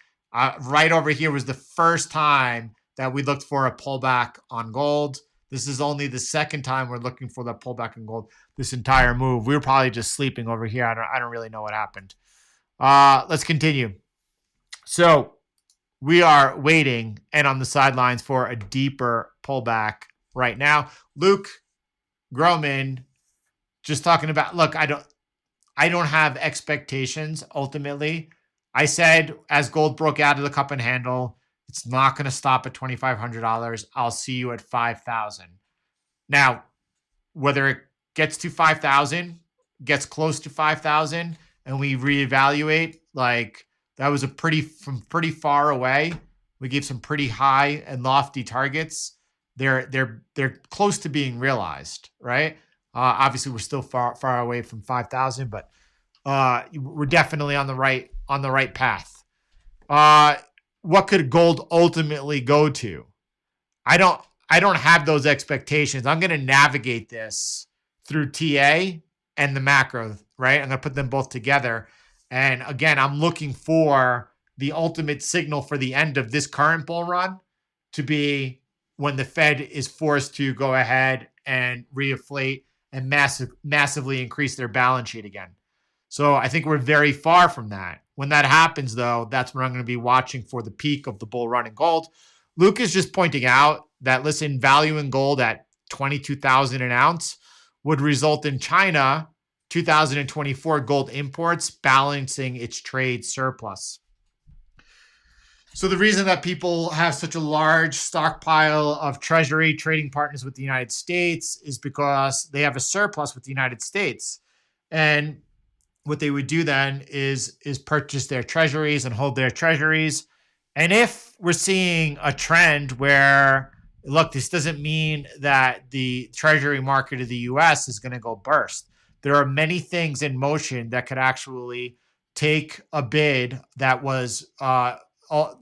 Right over here was the first time that we looked for a pullback on gold. This is only the second time we're looking for the pullback in gold this entire move. We were probably just sleeping over here. I don't really know what happened. Let's continue. So we are waiting and on the sidelines for a deeper pullback right now. Luke Groman just talking about, look, I don't have expectations ultimately. I said as gold broke out of the cup and handle, it's not going to stop at $2,500. I'll see you at 5,000. Now, whether it gets to 5,000, gets close to 5,000, and we reevaluate, like that was from pretty far away. We gave some pretty high and lofty targets. They're close to being realized, right? Obviously, we're still far away from 5,000, but we're definitely on the right path. What could gold ultimately go to? I don't have those expectations. I'm going to navigate this through TA and the macro, right? I'm going to put them both together. And again, I'm looking for the ultimate signal for the end of this current bull run to be when the Fed is forced to go ahead and reinflate and massively increase their balance sheet again. So I think we're very far from that. When that happens, though, that's when I'm going to be watching for the peak of the bull run in gold. Luke is just pointing out that, listen, value in gold at 22,000 an ounce would result in China 2024 gold imports balancing its trade surplus. So the reason that people have such a large stockpile of treasury trading partners with the United States is because they have a surplus with the United States. And what they would do then is purchase their treasuries and hold their treasuries. And if we're seeing a trend where, look, this doesn't mean that the treasury market of the US is going to go burst. There are many things in motion that could actually take a bid that was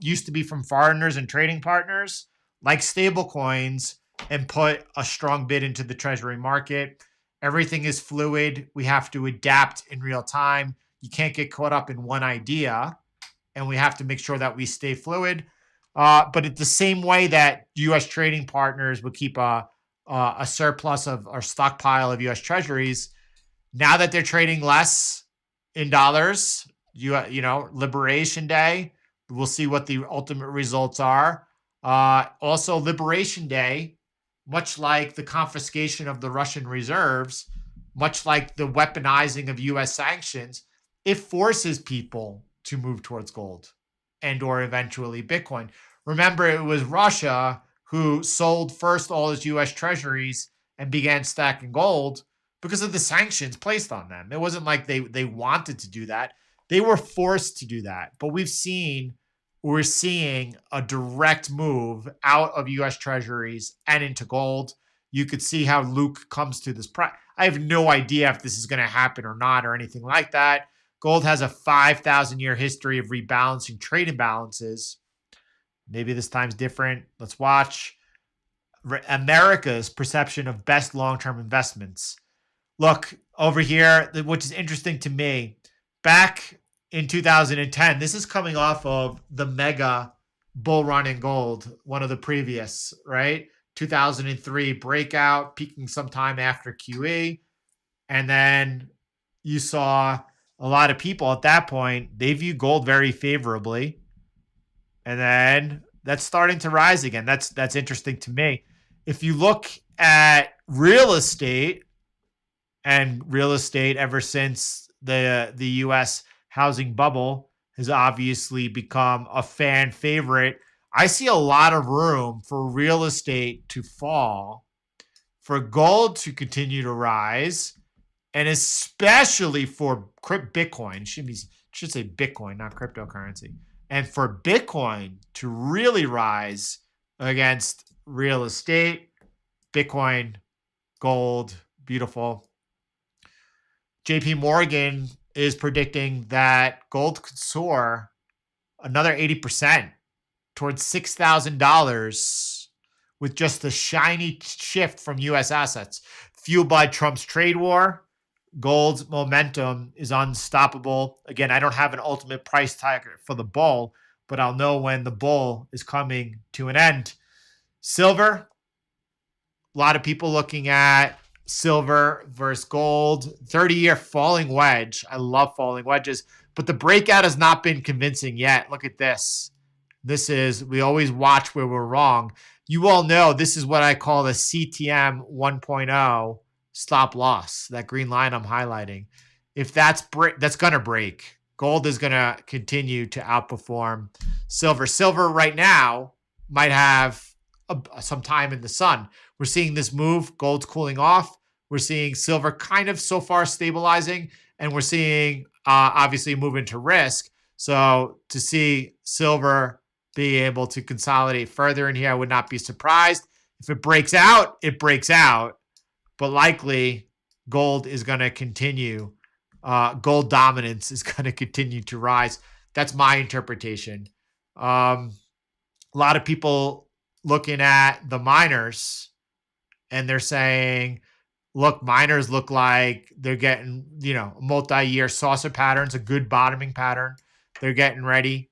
used to be from foreigners and trading partners, like stable coins, and put a strong bid into the treasury market. Everything is fluid. We have to adapt in real time. You can't get caught up in one idea, and we have to make sure that we stay fluid. But it's the same way that U.S. trading partners would keep a surplus of or stockpile of U.S. treasuries. Now that they're trading less in dollars, you know, Liberation Day, we'll see what the ultimate results are. Also, Liberation Day, much like the confiscation of the Russian reserves, much like the weaponizing of U.S. sanctions, it forces people to move towards gold and or eventually Bitcoin. Remember, it was Russia who sold first all its U.S. treasuries and began stacking gold because of the sanctions placed on them. It wasn't like they wanted to do that. They were forced to do that. But we're seeing a direct move out of U.S. treasuries and into gold. You could see how Luke comes to this price. I have no idea if this is going to happen or not or anything like that. Gold has a 5,000-year history of rebalancing trade imbalances. Maybe this time's different. Let's watch. America's perception of best long-term investments. Look, over here, which is interesting to me, back in 2010, this is coming off of the mega bull run in gold, one of the previous, right? 2003 breakout, peaking sometime after QE. And then you saw a lot of people at that point, they view gold very favorably. And then that's starting to rise again. That's interesting to me. If you look at real estate, and real estate ever since the U.S. housing bubble has obviously become a fan favorite. I see a lot of room for real estate to fall, for gold to continue to rise, and especially for Bitcoin. It should be should say Bitcoin, not cryptocurrency. And for Bitcoin to really rise against real estate, Bitcoin, gold, beautiful. JP Morgan is predicting that gold could soar another 80% towards $6,000 with just a shiny shift from U.S. assets. Fueled by Trump's trade war, gold's momentum is unstoppable. Again, I don't have an ultimate price target for the bull, but I'll know when the bull is coming to an end. Silver, a lot of people looking at silver versus gold. 30-year falling wedge. I love falling wedges, but the breakout has not been convincing yet. Look at this. This is, we always watch where we're wrong. You all know this is what I call the CTM 1.0 stop loss, that green line I'm highlighting. If that's going to break, gold is going to continue to outperform silver. Silver right now might have some time in the sun. We're seeing this move. Gold's cooling off. We're seeing silver kind of so far stabilizing, and we're seeing obviously move into risk. So to see silver be able to consolidate further in here, I would not be surprised. If it breaks out, it breaks out. But likely gold is going to continue. Gold dominance is going to continue to rise. That's my interpretation. A lot of people looking at the miners and they're saying, look, miners look like they're getting, multi-year saucer patterns, a good bottoming pattern. They're getting ready.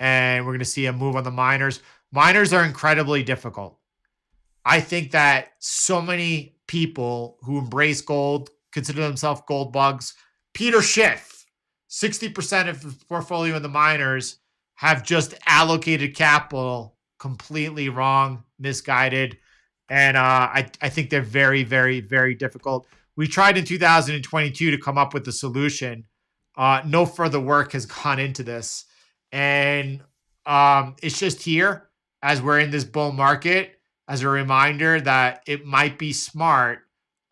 And we're going to see a move on the miners. Miners are incredibly difficult. I think that so many people who embrace gold consider themselves gold bugs. Peter Schiff, 60% of the portfolio in the miners have just allocated capital completely wrong, misguided. And I think they're very, very, very difficult. We tried in 2022 to come up with a solution. No further work has gone into this. And it's just here, as we're in this bull market, as a reminder that it might be smart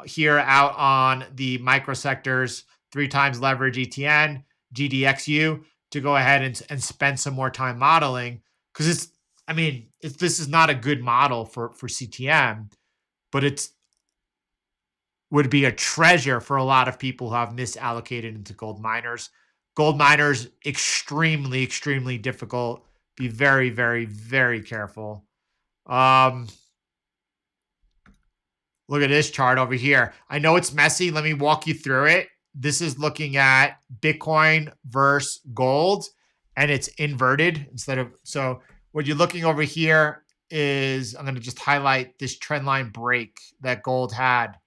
here out on the microsectors, 3 times leverage ETN, GDXU, to go ahead and spend some more time modeling. Because this is not a good model for CTM, but it would be a treasure for a lot of people who have misallocated into gold miners. Gold miners, extremely, extremely difficult. Be very, very, very careful. Look at this chart over here. I know it's messy. Let me walk you through it. This is looking at Bitcoin versus gold, and it's inverted so what you're looking over here is, I'm going to just highlight this trend line break that gold had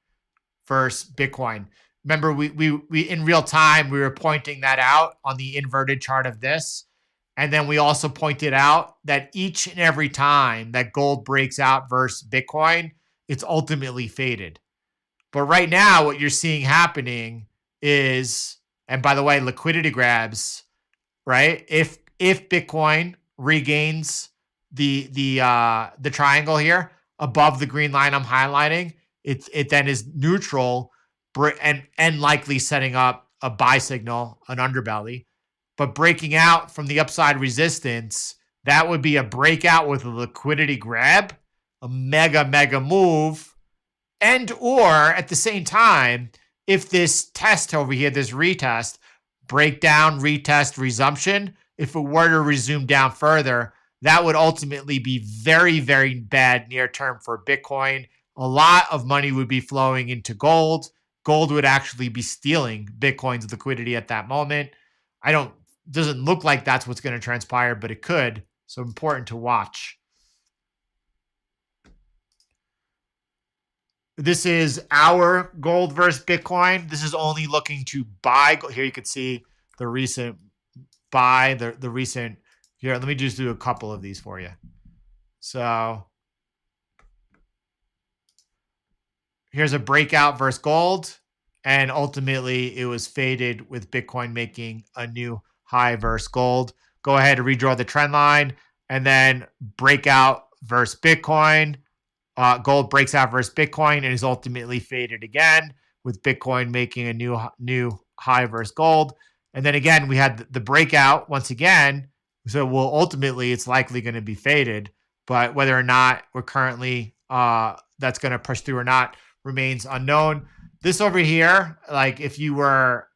versus Bitcoin. Remember, we in real time, we were pointing that out on the inverted chart of this. And then we also pointed out that each and every time that gold breaks out versus Bitcoin, it's ultimately faded. But right now, what you're seeing happening is, and by the way, liquidity grabs, right? If Bitcoin regains the triangle here above the green line I'm highlighting, it then is neutral and likely setting up a buy signal, an underbelly. But breaking out from the upside resistance, that would be a breakout with a liquidity grab, a mega move, and or at the same time, if this test over here, this retest, breakdown, retest, resumption, if it were to resume down further, that would ultimately be very, very bad near term for Bitcoin. A lot of money would be flowing into gold. Gold would actually be stealing Bitcoin's liquidity at that moment. Doesn't look like that's what's going to transpire, but it could. So important to watch. This is our gold versus Bitcoin. This is only looking to buy. Here you can see the recent buy, the recent. Here, let me just do a couple of these for you. So here's a breakout versus gold. And ultimately, it was faded with Bitcoin making a new high versus gold. Go ahead and redraw the trend line. And then breakout versus Bitcoin. Gold breaks out versus Bitcoin and is ultimately faded again with Bitcoin making a new high versus gold. And then again, we had the breakout once again. So ultimately it's likely going to be faded, but whether or not we're currently that's going to push through or not remains unknown. This over here, like if you were,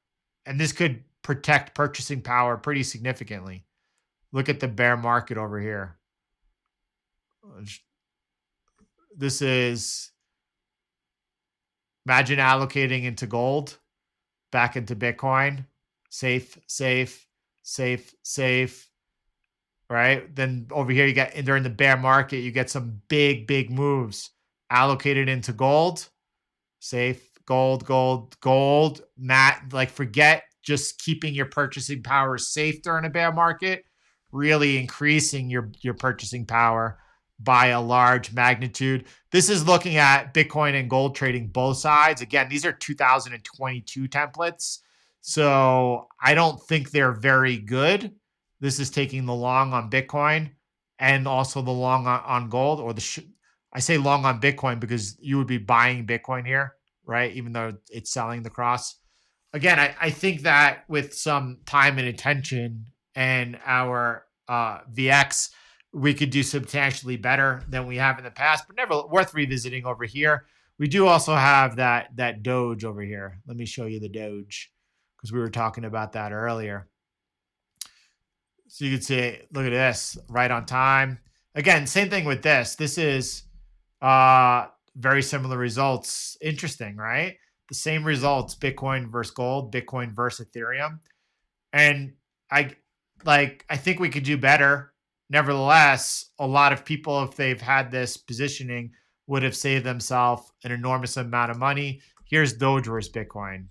and this could protect purchasing power pretty significantly. Look at the bear market over here. This is, imagine allocating into gold, back into Bitcoin, safe, right? Then over here, you get, during the bear market, you get some big moves allocated into gold, safe, gold. Like forget just keeping your purchasing power safe during a bear market, really increasing your purchasing power by a large magnitude. This is looking at Bitcoin and gold trading both sides. Again, these are 2022 templates. So I don't think they're very good. This is taking the long on Bitcoin and also the long on gold, or I say long on Bitcoin because you would be buying Bitcoin here, right? Even though it's selling the cross. Again, I think that with some time and attention and our VX, we could do substantially better than we have in the past, but never worth revisiting over here. We do also have that Doge over here. Let me show you the Doge because we were talking about that earlier. So you can see, look at this, right on time. Again, same thing with this. This is very similar results. Interesting, right? The same results, Bitcoin versus gold, Bitcoin versus Ethereum. And I think we could do better. Nevertheless, a lot of people, if they've had this positioning, would have saved themselves an enormous amount of money. Here's Doge versus Bitcoin.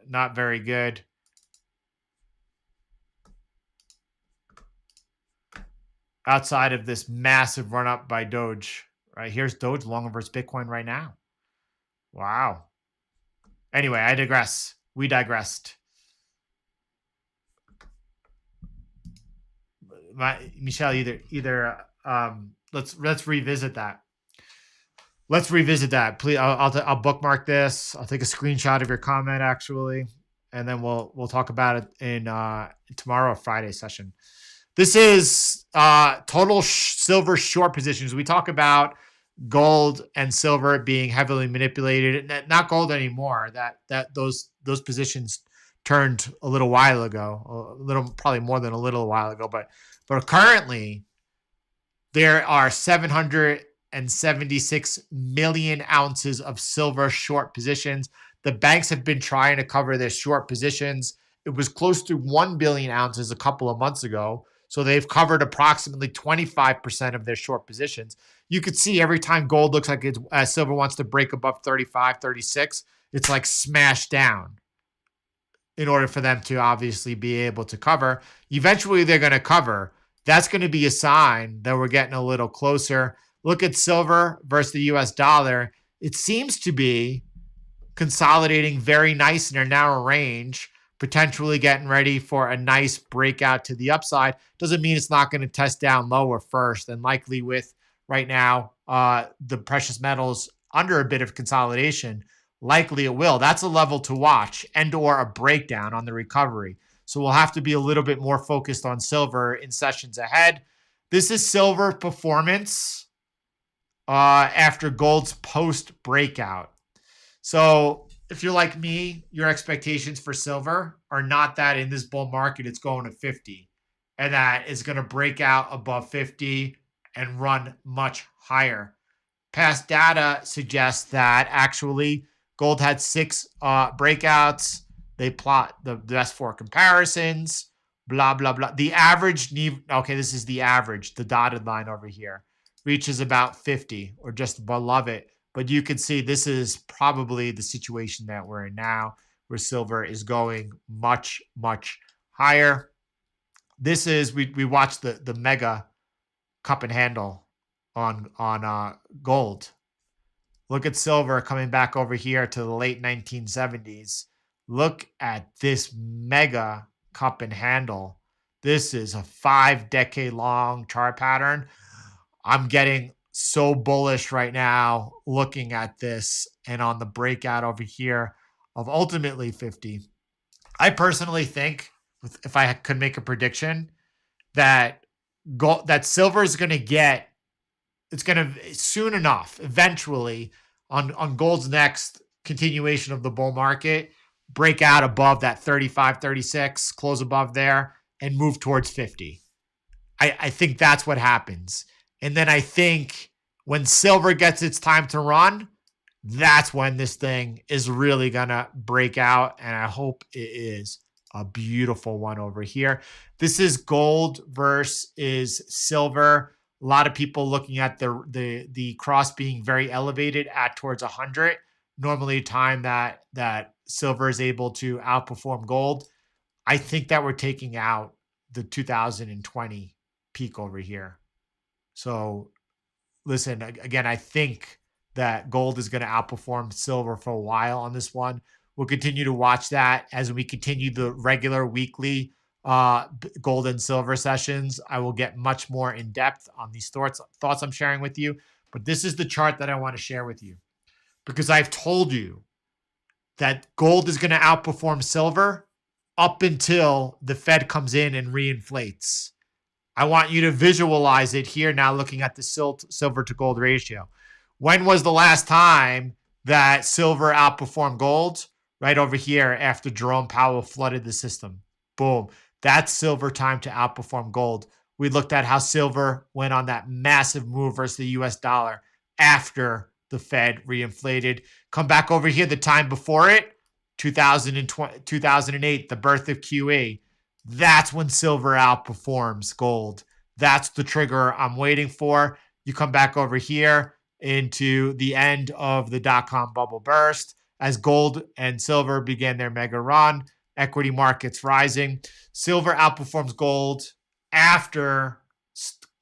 Not very good. Outside of this massive run up by Doge, right? Here's Doge long versus Bitcoin right now. Wow. Anyway, I digress. We digressed. Michelle, let's revisit that. Let's revisit that. Please, I'll bookmark this. I'll take a screenshot of your comment actually, and then we'll talk about it in tomorrow or Friday session. This is total silver short positions. We talk about gold and silver being heavily manipulated. Not gold anymore. That those positions turned a little while ago. Probably more than a little while ago. But currently, there are 776 million ounces of silver short positions. The banks have been trying to cover their short positions. It was close to 1 billion ounces a couple of months ago. So they've covered approximately 25% of their short positions. You could see every time gold looks like silver wants to break above 35, 36, it's like smashed down in order for them to obviously be able to cover. Eventually, they're going to cover. That's going to be a sign that we're getting a little closer. Look at silver versus the US dollar. It seems to be consolidating very nice in a narrow range, potentially getting ready for a nice breakout to the upside. Doesn't mean it's not going to test down lower first, and likely with right now the precious metals under a bit of consolidation, likely it will. That's a level to watch and or a breakdown on the recovery. So we'll have to be a little bit more focused on silver in sessions ahead. This is silver performance after gold's post breakout. So if you're like me, your expectations for silver are not that in this bull market it's going to 50 and that it's going to break out above 50 and run much higher. Past data suggests that actually gold had 6 breakouts. They plot the best 4 comparisons, blah, blah, blah. The average, okay, this is the average, the dotted line over here, reaches about 50 or just below it. But you can see this is probably the situation that we're in now, where silver is going much, much higher. This is, we watched the mega cup and handle on gold. Look at silver coming back over here to the late 1970s. Look at this mega cup and handle. This is a 5-decade-long chart pattern. I'm getting so bullish right now looking at this and on the breakout over here of ultimately 50. I personally think, if I could make a prediction, that silver is going to get, it's going to soon enough, eventually, on gold's next continuation of the bull market, break out above that 35, 36, close above there, and move towards 50. I think that's what happens. And then I think when silver gets its time to run, that's when this thing is really going to break out. And I hope it is a beautiful one over here. This is gold versus silver. A lot of people looking at the cross being very elevated at towards 100. Normally a time that silver is able to outperform gold. I think that we're taking out the 2020 peak over here. So listen, again, I think that gold is going to outperform silver for a while on this one. We'll continue to watch that as we continue the regular weekly gold and silver sessions. I will get much more in depth on these thoughts I'm sharing with you. But this is the chart that I want to share with you, because I've told you that gold is going to outperform silver up until the Fed comes in and reinflates. I want you to visualize it here now, looking at the silver to gold ratio. When was the last time that silver outperformed gold? Right over here after Jerome Powell flooded the system. Boom. That's silver time to outperform gold. We looked at how silver went on that massive move versus the US dollar after the Fed reinflated. Come back over here the time before it, 2008, the birth of QE. That's when silver outperforms gold. That's the trigger I'm waiting for. You come back over here into the end of the dot-com bubble burst as gold and silver began their mega run, equity markets rising. Silver outperforms gold after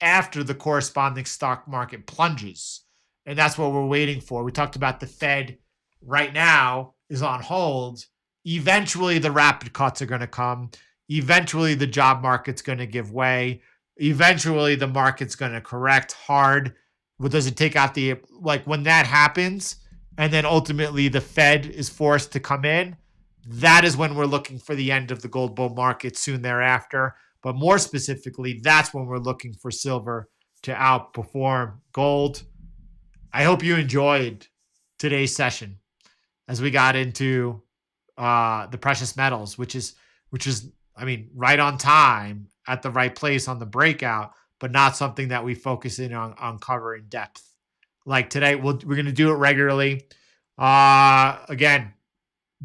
the corresponding stock market plunges. And that's what we're waiting for. We talked about the Fed right now is on hold. Eventually, the rapid cuts are going to come. Eventually, the job market's going to give way. Eventually, the market's going to correct hard. What does it take out when that happens, and then ultimately the Fed is forced to come in, that is when we're looking for the end of the gold bull market soon thereafter. But more specifically, that's when we're looking for silver to outperform gold. I hope you enjoyed today's session as we got into the precious metals, which is, right on time at the right place on the breakout, but not something that we focus in on cover in depth. Like today, we're going to do it regularly. Again,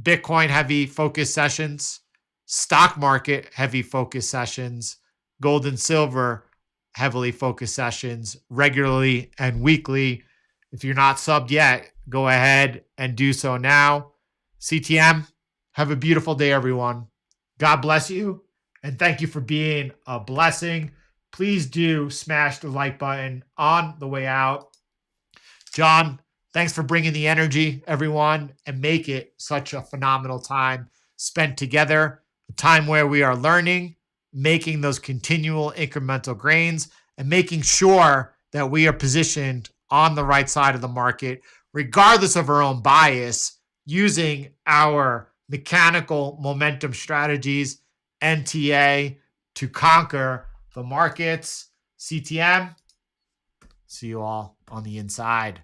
Bitcoin heavy focus sessions, stock market heavy focus sessions, gold and silver heavily focused sessions regularly and weekly. If you're not subbed yet, go ahead and do so now. CTM, have a beautiful day, everyone. God bless you, and thank you for being a blessing. Please do smash the like button on the way out. John, thanks for bringing the energy, everyone, and make it such a phenomenal time spent together, a time where we are learning, making those continual incremental gains, and making sure that we are positioned on the right side of the market, regardless of our own bias, using our mechanical momentum strategies, NTA, to conquer the markets. CTM, see you all on the inside.